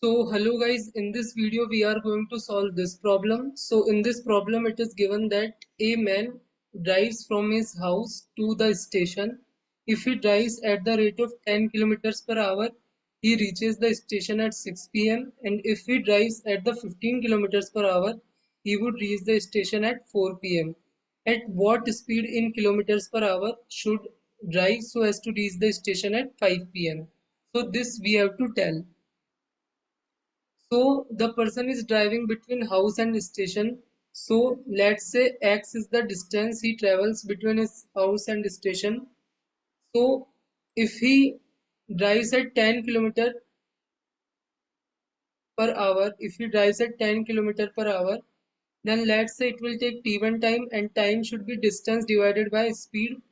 So hello guys, in this video we are going to solve this problem. So in this problem it is given that a man drives from his house to the station. If he drives at the rate of 10 kilometers per hour, he reaches the station at 6 p.m. and if he drives at the 15 kilometers per hour, he would reach the station at 4 p.m. At what speed in kilometers per hour should drive so as to reach the station at 5 p.m. So this we have to tell. So the person is driving between house and station. So let's say X is the distance he travels between his house and station. So if he drives at 10 kilometer per hour, then let's say it will take t1 time and time should be distance divided by speed.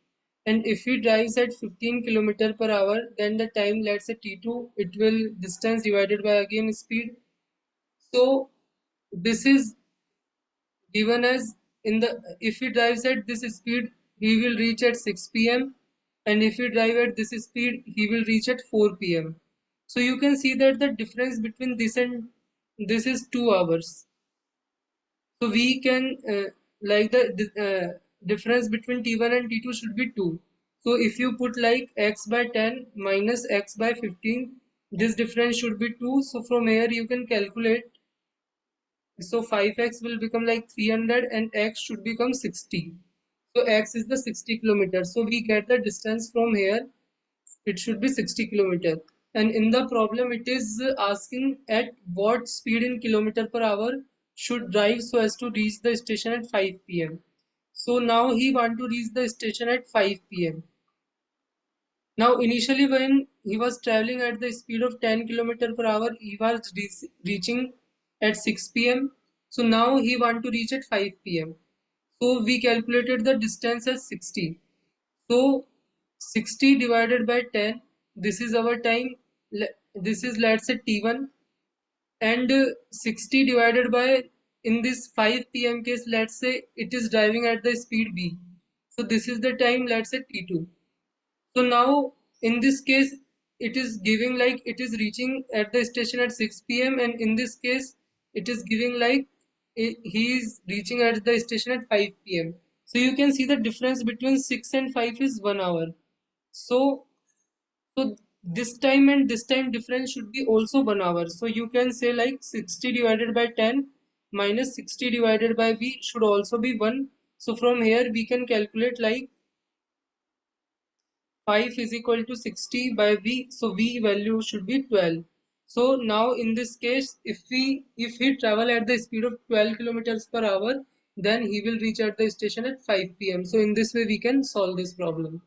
And if he drives at 15 kilometer per hour, then the time, let's say t2, it will distance divided by again speed. So this is given as in the if he drives at this speed he will reach at 6 p.m. and if he drive at this speed he will reach at 4 p.m. So you can see that the difference between this and this is 2 hours. So we can like the difference between t1 and t2 should be 2. So if you put like x by 10 minus x by 15, this difference should be 2. So from here you can calculate. So 5x will become like 300 and x should become 60. So x is the 60 kilometers. So we get the distance from here. It should be 60 kilometers. And in the problem, it is asking at what speed in kilometer per hour should drive so as to reach the station at 5 p.m. So now he want to reach the station at 5 p.m. Now initially when he was traveling at the speed of 10 kilometer per hour, he was reaching at 6 p.m. So now he want to reach at 5 p.m. So we calculated the distance as 60. So 60 divided by 10, this is our time. This is let's say t1 and 60 divided by in this 5 p.m. case, let's say it is driving at the speed v. So this is the time, let's say t2. So now in this case it is giving like it is reaching at the station at 6 p.m. and in this case it is giving like he is reaching at the station at 5 p.m. So you can see the difference between 6 and 5 is 1 hour. So so this time and this time difference should be also 1 hour. So you can say like 60 divided by 10 minus 60 divided by v should also be 1. So from here we can calculate like 5 is equal to 60 by v, so v value should be 12. So now in this case if he travel at the speed of 12 kilometers per hour, then he will reach at the station at 5 p.m. So in this way we can solve this problem.